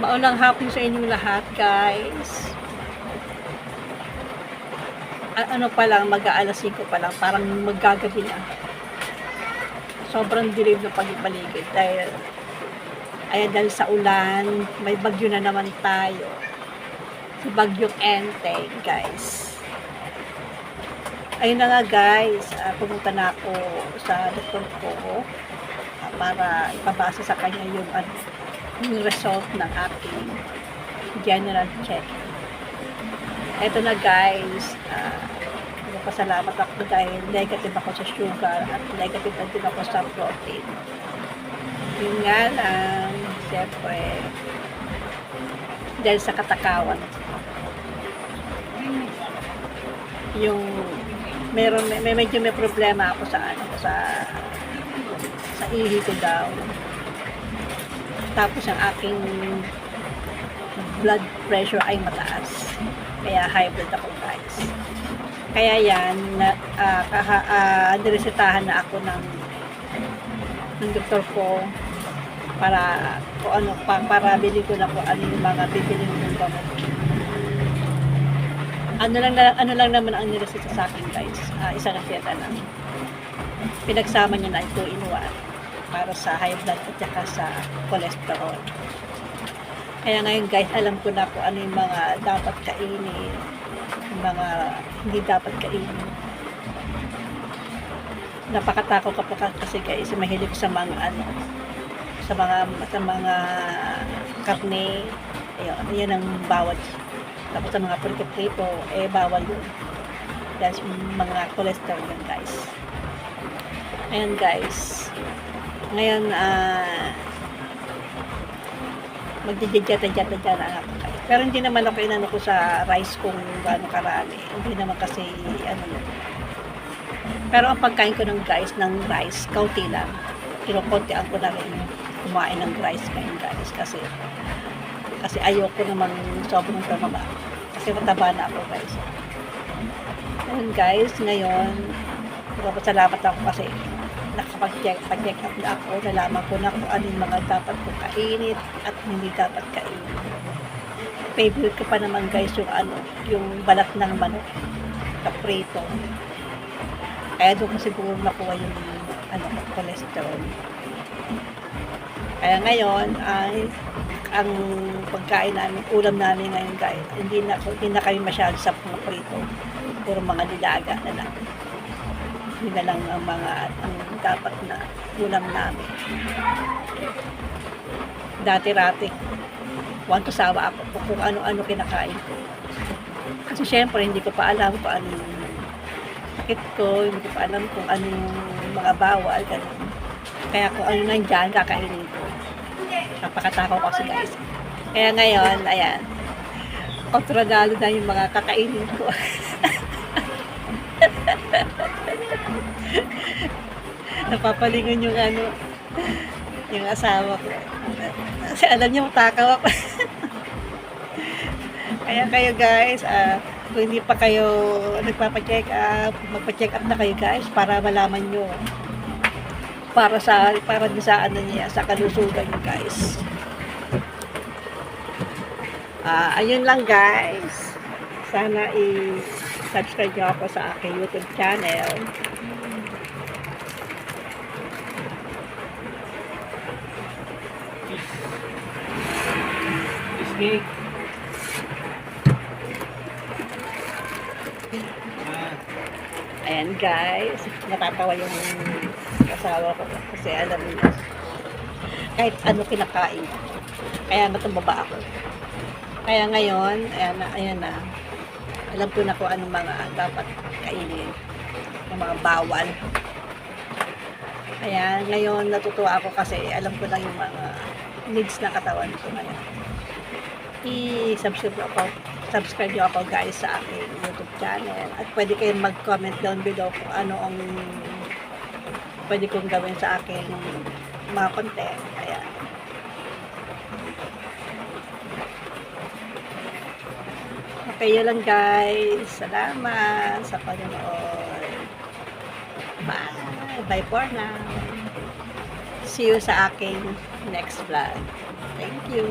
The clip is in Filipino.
Maulang hapon sa inyong lahat, guys. Ano pa lang, mag-aalas 5 pa lang, parang maggagabi na. Sobrang dilim ng paligid dahil sa ulan, may bagyo na naman tayo. Si Bagyong Enteng, guys. Ayun na nga, guys, pumunta na ako sa doktor ko para ipabasa sa kanya yung result ng aking general check. Eto na, guys, pasalamat ako dahil negative ako sa sugar at negative din ako sa protein. Yun nga lang, siyempre, dahil sa katakawan, yung medyo may problema ako sa ihi ko daw. Tapos ang aking blood pressure ay mataas. Kaya high blood ako, guys. Kaya yan, niresetahan na ako ng doktor ko para bili ko na kung ano yung mga bibili ng gamot. Ano lang naman ang nireseta sa akin, guys. Isang reseta na. Pinagsama niya na ito in-1 para sa high blood at saka sa cholesterol. Kaya ngayon, guys, alam ko na kung ano yung mga dapat kainin, yung mga hindi dapat kainin. Napakatakot ka pa kasi, guys, mahilig sa mga sa mga karne. Ayun ang bawal. Tapos sa mga prito, bawal yun. Dahil mga cholesterol yun, guys. Ayan, guys. Ngayon, magdidijata-jata na ako, guys. Pero hindi naman ako inano ko sa rice kung gaano karami. Hindi naman kasi, Pero ang pagkain ko ng rice, kaunti lang. Kinukuntian ko na rin kumain ng rice ngayon, guys. Kasi ayoko namang sobrang tumaba. Kasi mataba na ako, guys. Ayun, guys, ngayon, salamat ako kasi nakapag-check up na ako. Nalaman ko na kung ano yung mga dapat kong kainin at hindi dapat kainin. Favorite ko pa naman, guys, yung balat ng manok, kaprito. Kaya doon ko siguro nakuha yung cholesterol. Kaya ngayon ay ang pagkain namin, ulam namin ngayon, guys, hindi na kami masyado sa mga prito. Puro mga nilaga na lang. Yun na lang ang dapat na ulam namin. Dati-rati, sawa ako kung ano-ano kinakain ko. Kasi syempre, hindi ko pa alam kung ano yung sakit ko, hindi ko pa alam kung ano yung mga bawal, ganun. Kaya kung ano nandyan, kakainin ko. Napakatakaw kasi, guys. Kaya ngayon, ayan, kontrolado na yung mga kakainin ko. Napapalingon yung asawa ko. Kasi alam niya, matakaw ako. Kaya kayo, guys, kung hindi pa kayo nagpapacheck up, magpa-check up na kayo, guys, para malaman nyo. Para sa sa kalusugan nyo, guys. Ayun lang, guys. Sana i-subscribe nyo ako sa aking YouTube channel. Ayan, guys, natatawa yung asawa ko kasi alam niya kahit ano kinakain, kaya matumaba ako. Kaya ngayon, ayan na, alam ko na kung anong mga dapat kainin, yung mga bawal. Kaya ngayon natutuwa ako kasi alam ko na yung mga needs na katawan ko ngayon. Subscribe nyo ako, guys, sa aking YouTube channel. At pwede kayong mag-comment down below kung ano ang pwede kong gawin sa aking mga content. Ayan. Okay, yun lang, guys. Salamat sa panonood. Bye. Bye for now. See you sa aking next vlog. Thank you.